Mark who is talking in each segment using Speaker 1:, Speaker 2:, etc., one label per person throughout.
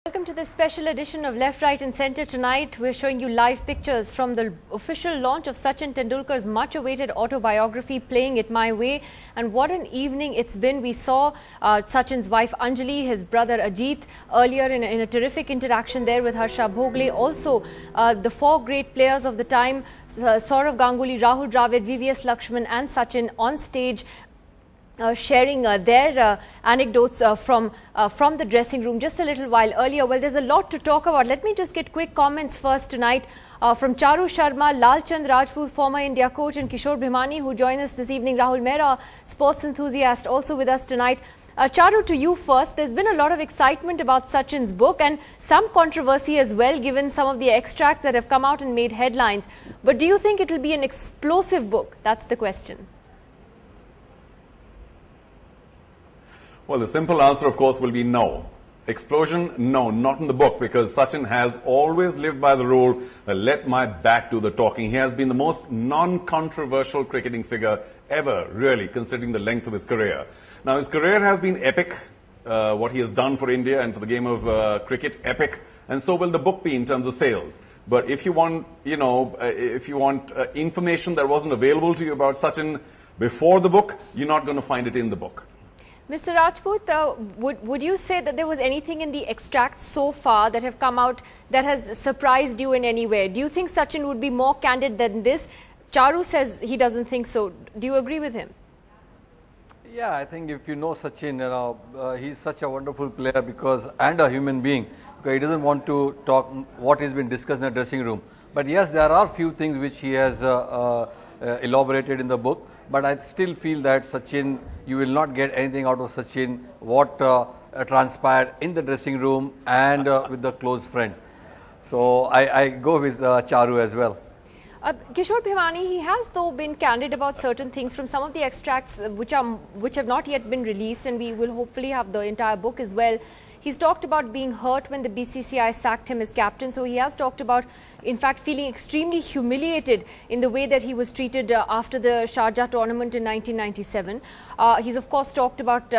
Speaker 1: Welcome to this special edition of Left, Right and Centre. Tonight we're showing you live pictures from the official launch of Sachin Tendulkar's much-awaited autobiography, Playing It My Way. And what an evening it's been. We saw Sachin's wife Anjali, his brother Ajit, earlier in a terrific interaction there with Harsha Bhogle. Also, the four great players of the time, Sourav Ganguly, Rahul Dravid, VVS Lakshman and Sachin on stage, sharing their anecdotes from the dressing room just a little while earlier. Well, there's a lot to talk about. Let me just get quick comments first tonight from Charu Sharma, Lalchand Rajput, former India coach, and Kishore Bhimani, who join us this evening. Rahul Mehra, sports enthusiast, also with us tonight. Charu, to you first. There's been a lot of excitement about Sachin's book and some controversy as well, given some of the extracts that have come out and made headlines. But do you think it will be an explosive book? That's the question.
Speaker 2: Well, the simple answer, of course, will be no. Explosion? No, not in the book, because Sachin has always lived by the rule that let my back do the talking. He has been the most non-controversial cricketing figure ever, really, considering the length of his career. Now, his career has been epic. What he has done for India and for the game of cricket, epic. And so will the book be in terms of sales. But if you want, information that wasn't available to you about Sachin before the book, you're not going to find it in the book.
Speaker 1: Mr. Rajput, would you say that there was anything in the extracts so far that have come out that has surprised you in any way? Do you think Sachin would be more candid than this? Charu says he doesn't think so. Do you agree with him?
Speaker 3: Yeah, I think if you know Sachin, he's such a wonderful player and a human being, because he doesn't want to talk what has been discussed in the dressing room. But yes, there are few things which he has elaborated in the book. But I still feel that Sachin, you will not get anything out of Sachin what transpired in the dressing room and with the close friends. So I go with Charu as well.
Speaker 1: Kishore Bhimani, he has though been candid about certain things from some of the extracts which have not yet been released, and we will hopefully have the entire book as well. He's talked about being hurt when the BCCI sacked him as captain. So he has talked about, in fact, feeling extremely humiliated in the way that he was treated after the Sharjah tournament in 1997. He's, of course, talked about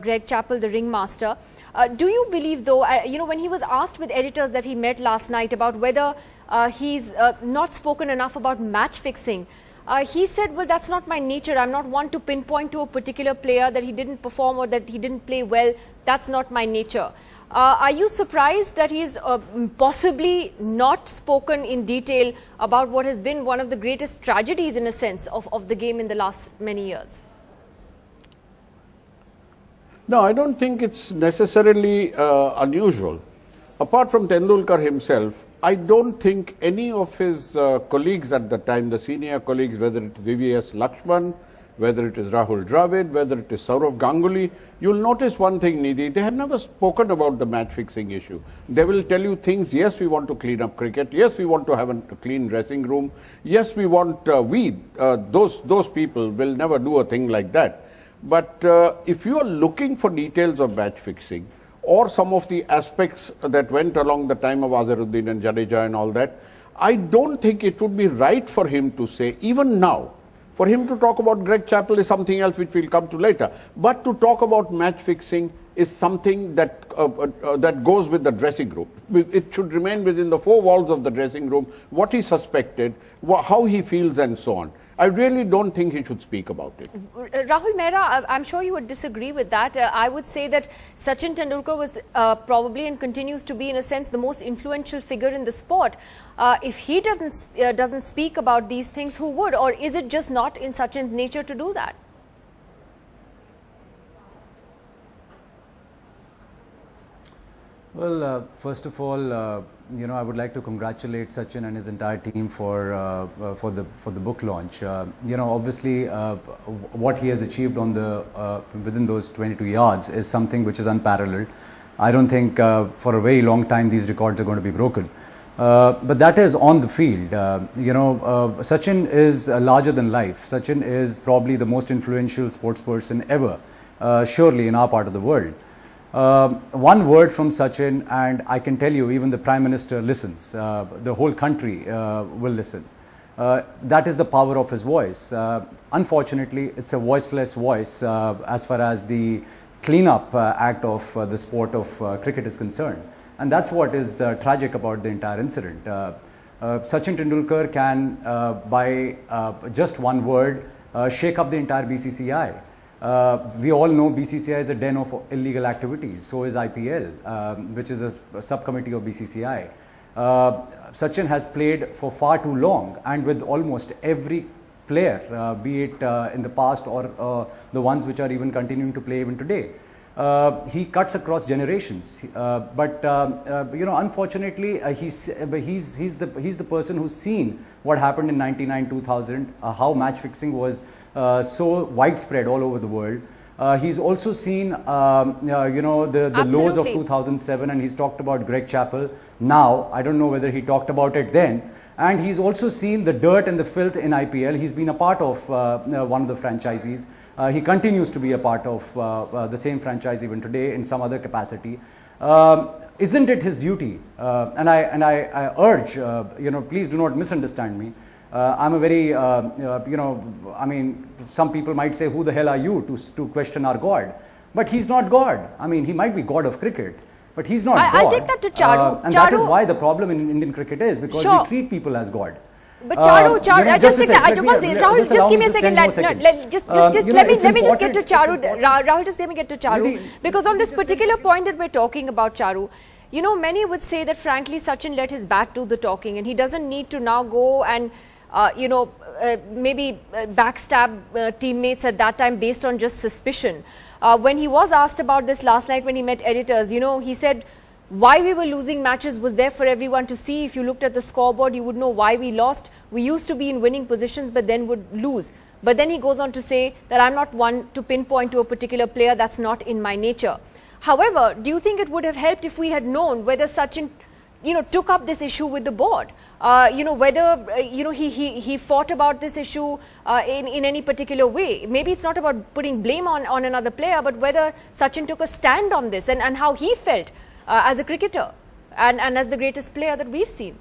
Speaker 1: Greg Chappell, the ringmaster. Do you believe, though, when he was asked with editors that he met last night about whether he's not spoken enough about match fixing, he said, well, that's not my nature. I'm not one to pinpoint to a particular player that he didn't perform or that he didn't play well. That's not my nature. Are you surprised that he's possibly not spoken in detail about what has been one of the greatest tragedies, in a sense, of the game in the last many years?
Speaker 4: No, I don't think it's necessarily unusual. Apart from Tendulkar himself, I don't think any of his colleagues at the time, the senior colleagues, whether it is VVS Lakshman, whether it is Rahul Dravid, whether it is Sourav Ganguly, you'll notice one thing, Nidhi, they have never spoken about the match fixing issue. They will tell you things, yes, we want to clean up cricket, yes, we want to have a clean dressing room, yes, we want, those people will never do a thing like that. But if you are looking for details of match fixing, or some of the aspects that went along the time of Azharuddin and Jadeja and all that, I don't think it would be right for him to say, even now, for him to talk about Greg Chappell is something else which we'll come to later. But to talk about match fixing is something that that goes with the dressing room. It should remain within the four walls of the dressing room, what he suspected, how he feels and so on. I really don't think he should speak about it.
Speaker 1: Rahul Mehra, I'm sure you would disagree with that. I would say that Sachin Tendulkar was probably and continues to be, in a sense, the most influential figure in the sport. If he doesn't speak about these things, who would? Or is it just not in Sachin's nature to do that?
Speaker 5: Well, first of all, I would like to congratulate Sachin and his entire team for the book launch. Obviously, what he has achieved on within those 22 yards is something which is unparalleled. I don't think for a very long time these records are going to be broken. But that is on the field. Sachin is larger than life. Sachin is probably the most influential sports person ever, surely in our part of the world. One word from Sachin and I can tell you even the Prime Minister listens, the whole country will listen. That is the power of his voice. Unfortunately, it's a voiceless voice as far as the cleanup act of the sport of cricket is concerned. And that's what is tragic about the entire incident. Sachin Tendulkar can, by just one word, shake up the entire BCCI. We all know BCCI is a den of illegal activities. So is IPL, which is a subcommittee of BCCI. Sachin has played for far too long, and with almost every player, be it in the past or the ones which are even continuing to play even today. He cuts across generations, but unfortunately, he's the person who's seen what happened in 99, 2000, how match fixing was so widespread all over the world. He's also seen, the lows of 2007, and he's talked about Greg Chappell. Now, I don't know whether he talked about it then. And he's also seen the dirt and the filth in IPL. He's been a part of one of the franchisees. He continues to be a part of the same franchise even today in some other capacity. Isn't it his duty? And I urge, please do not misunderstand me. I'm a very, I mean, some people might say, who the hell are you to question our God? But he's not God. I mean, he might be God of cricket, but he's not God.
Speaker 1: I'll take that to Charu.
Speaker 5: And that is why the problem in Indian cricket is, because we treat people as God.
Speaker 1: But Charu, just give me a second. Let me just get to Charu. Rahul, just let me get to Charu. Because on this particular point that we're talking about, Charu, many would say that frankly Sachin let his bat do the talking, and he doesn't need to now go and maybe backstab teammates at that time based on just suspicion. When he was asked about this last night when he met editors, he said why we were losing matches was there for everyone to see. If you looked at the scoreboard, you would know why we lost. We used to be in winning positions but then would lose. But then he goes on to say that I'm not one to pinpoint to a particular player. That's not in my nature. However, do you think it would have helped if we had known whether Sachin took up this issue with the board, whether, he fought about this issue in any particular way? Maybe it's not about putting blame on another player, but whether Sachin took a stand on this and how he felt as a cricketer and as the greatest player that we've seen.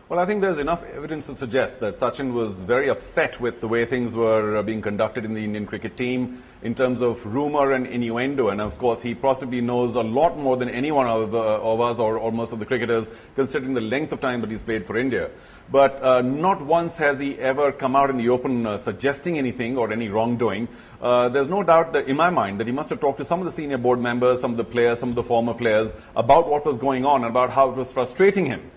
Speaker 2: Well, I think there's enough evidence to suggest that Sachin was very upset with the way things were being conducted in the Indian cricket team in terms of rumour and innuendo. And of course, he possibly knows a lot more than any one of us or most of the cricketers, considering the length of time that he's played for India. But not once has he ever come out in the open suggesting anything or any wrongdoing. There's no doubt that in my mind that he must have talked to some of the senior board members, some of the players, some of the former players about what was going on and about how it was frustrating him.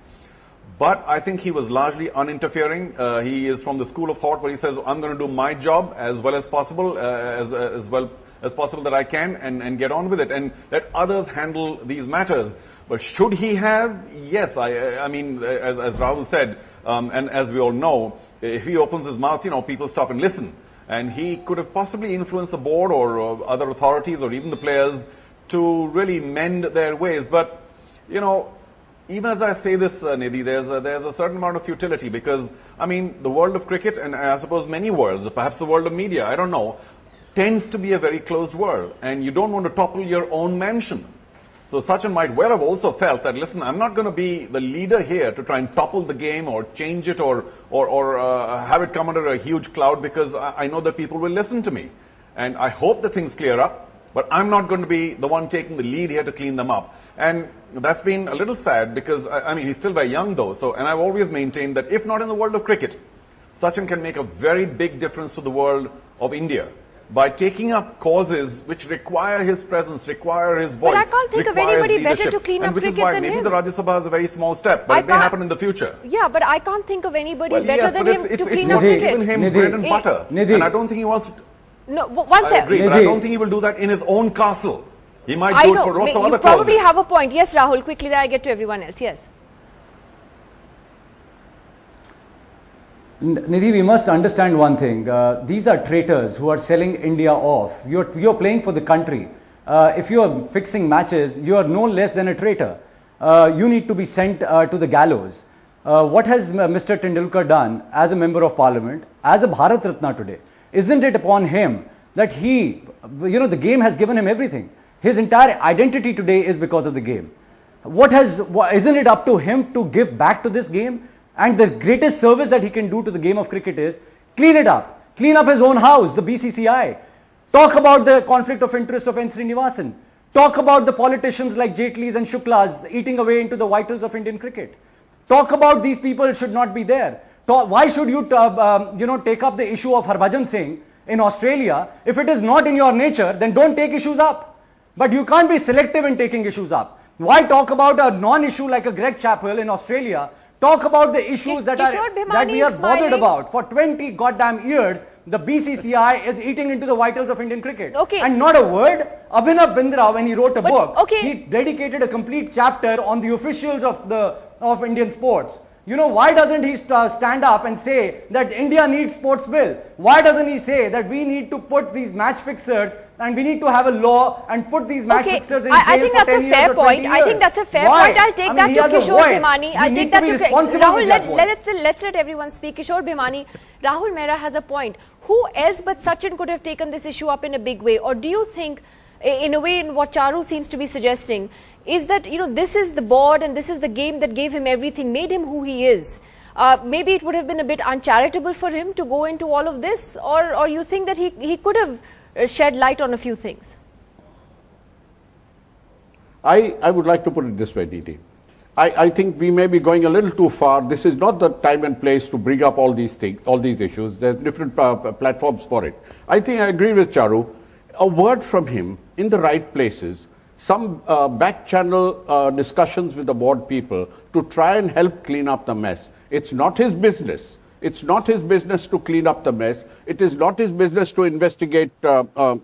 Speaker 2: But I think he was largely uninterfering. He is from the school of thought where he says, I'm going to do my job as well as possible, as well as possible that I can, and get on with it and let others handle these matters. But should he have? Yes, I mean, as Rahul said, and as we all know, if he opens his mouth, people stop and listen. And he could have possibly influenced the board or other authorities or even the players to really mend their ways. But, even as I say this, Nidhi, there's a certain amount of futility because, I mean, the world of cricket, and I suppose many worlds, perhaps the world of media, I don't know, tends to be a very closed world, and you don't want to topple your own mansion. So Sachin might well have also felt that, listen, I'm not going to be the leader here to try and topple the game or change it or have it come under a huge cloud because I know that people will listen to me. And I hope that things clear up. But I'm not going to be the one taking the lead here to clean them up. And that's been a little sad because, I mean, he's still very young though. And I've always maintained that if not in the world of cricket, Sachin can make a very big difference to the world of India by taking up causes which require his presence, require his voice.
Speaker 1: But I can't think of anybody better to clean up cricket than him.
Speaker 2: Maybe the Rajya Sabha is a very small step, but it may happen in the future.
Speaker 1: Yeah, but I can't think of anybody better than him to clean up cricket.
Speaker 2: It's given him bread and butter. And I don't think he wants to...
Speaker 1: No, one second.
Speaker 2: I agree, but I don't think he will do that in his own castle. He might do it for lots of other causes.
Speaker 1: You probably have a point. Yes, Rahul, quickly, then I'll get to everyone else. Yes.
Speaker 5: Nidhi, we must understand one thing. These are traitors who are selling India off. You're playing for the country. If you are fixing matches, you are no less than a traitor. You need to be sent to the gallows. What has Mr. Tendulkar done as a member of parliament, as a Bharat Ratna today? Isn't it upon him that he, the game has given him everything? His entire identity today is because of the game. Isn't it up to him to give back to this game? And the greatest service that he can do to the game of cricket is clean it up. Clean up his own house, the BCCI. Talk about the conflict of interest of N. Srinivasan. Talk about the politicians like Jaitlis and Shuklas eating away into the vitals of Indian cricket. Talk about these people should not be there. Why should you, take up the issue of Harbhajan Singh in Australia? If it is not in your nature, then don't take issues up. But you can't be selective in taking issues up. Why talk about a non-issue like a Greg Chappell in Australia? Talk about the issues that we are bothered about. For 20 goddamn years, the BCCI is eating into the vitals of Indian cricket.
Speaker 1: Okay.
Speaker 5: And not a word. Abhinav Bindra, when he wrote a book,
Speaker 1: okay,
Speaker 5: he dedicated a complete chapter on the officials of Indian sports. You know, why doesn't he stand up and say that India needs sports bill? Why doesn't he say that we need to put these match fixers and we need to have a law and put these match fixers in jail
Speaker 1: I think
Speaker 5: for
Speaker 1: that's
Speaker 5: 10
Speaker 1: a
Speaker 5: years
Speaker 1: fair
Speaker 5: or 20
Speaker 1: point.
Speaker 5: years?
Speaker 1: I think that's a fair
Speaker 5: Why?
Speaker 1: point. I'll take
Speaker 5: I mean,
Speaker 1: that to Kishore Bhimani. I'll take that to Rahul. Let's let everyone speak. Rahul Mehra has a point. Who else but Sachin could have taken this issue up in a big way? Or do you think, in a way, in what Charu seems to be suggesting, is that, this is the board and this is the game that gave him everything, made him who he is? Maybe it would have been a bit uncharitable for him to go into all of this, or you think that he could have shed light on a few things?
Speaker 4: I would like to put it this way, Didi. I think we may be going a little too far. This is not the time and place to bring up all these things, all these issues. There's different platforms for it. I think I agree with Charu. A word from him in the right places, some back channel discussions with the board people to try and help clean up the mess. It's not his business. It's not his business to clean up the mess. It is not his business to investigate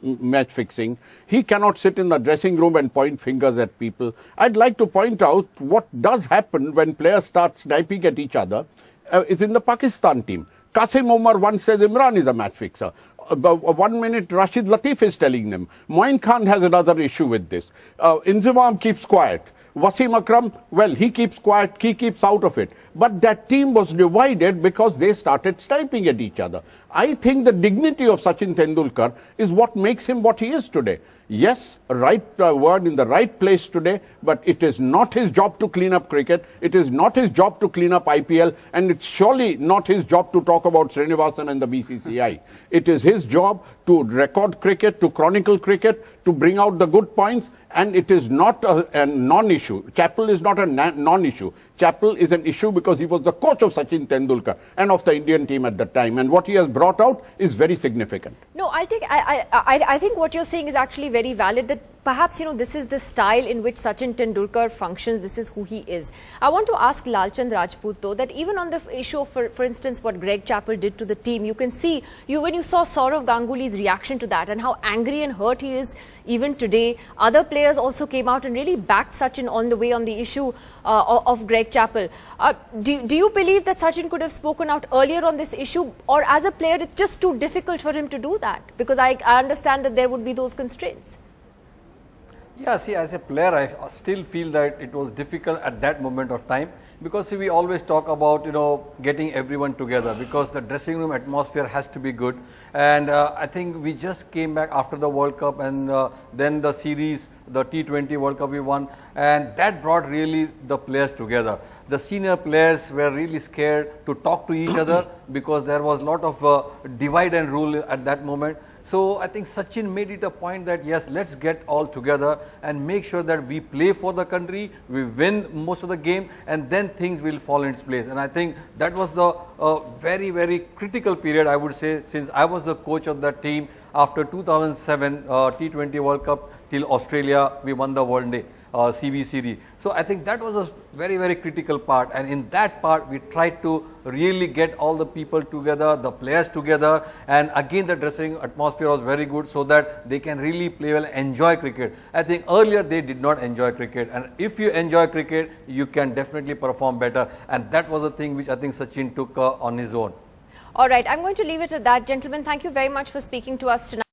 Speaker 4: match fixing. He cannot sit in the dressing room and point fingers at people. I'd like to point out what does happen when players start sniping at each other. It's in the Pakistan team. Qasim Umar once says Imran is a match fixer. 1 minute Rashid Latif is telling them. Moin Khan has another issue with this. Inzamam keeps quiet. Wasim Akram, well, he keeps quiet, he keeps out of it. But that team was divided because they started sniping at each other. I think the dignity of Sachin Tendulkar is what makes him what he is today. Yes, right word in the right place today, but it is not his job to clean up cricket. It is not his job to clean up IPL, and it's surely not his job to talk about Srinivasan and the BCCI. It is his job to record cricket, to chronicle cricket, to bring out the good points, and it is not a non-issue. Chappell is not a non-issue. Chappell is an issue because he was the coach of Sachin Tendulkar and of the Indian team at the time, and what he has brought out is very significant.
Speaker 1: No, I think what you're saying is actually very valid, that perhaps, this is the style in which Sachin Tendulkar functions, this is who he is. I want to ask Lalchand Rajput though, that even on the issue of, for instance, what Greg Chappell did to the team, you can see, when you saw Saurav Ganguly's reaction to that and how angry and hurt he is even today, other players also came out and really backed Sachin on the way on the issue of Greg Chappell. Do you believe that Sachin could have spoken out earlier on this issue, or as a player it's just too difficult for him to do that? Because I understand that there would be those constraints.
Speaker 3: Yeah, see, as a player, I still feel that it was difficult at that moment of time, because see, we always talk about, getting everyone together, because the dressing room atmosphere has to be good. And I think we just came back after the World Cup, and then the series, the T20 World Cup we won, and that brought really the players together. The senior players were really scared to talk to each other because there was a lot of divide and rule at that moment. So I think Sachin made it a point that yes, let's get all together and make sure that we play for the country, we win most of the game, and then things will fall in its place. And I think that was the very, very critical period, I would say, since I was the coach of that team after 2007 T20 World Cup till Australia, we won the One Day CB series. So I think that was a very, very critical part, and in that part we tried to really get all the people together, the players together, and again the dressing atmosphere was very good so that they can really play well, enjoy cricket. I think earlier they did not enjoy cricket, and if you enjoy cricket you can definitely perform better, and that was the thing which I think Sachin took on his own.
Speaker 1: All right, I'm going to leave it at that. Gentlemen, thank you very much for speaking to us tonight.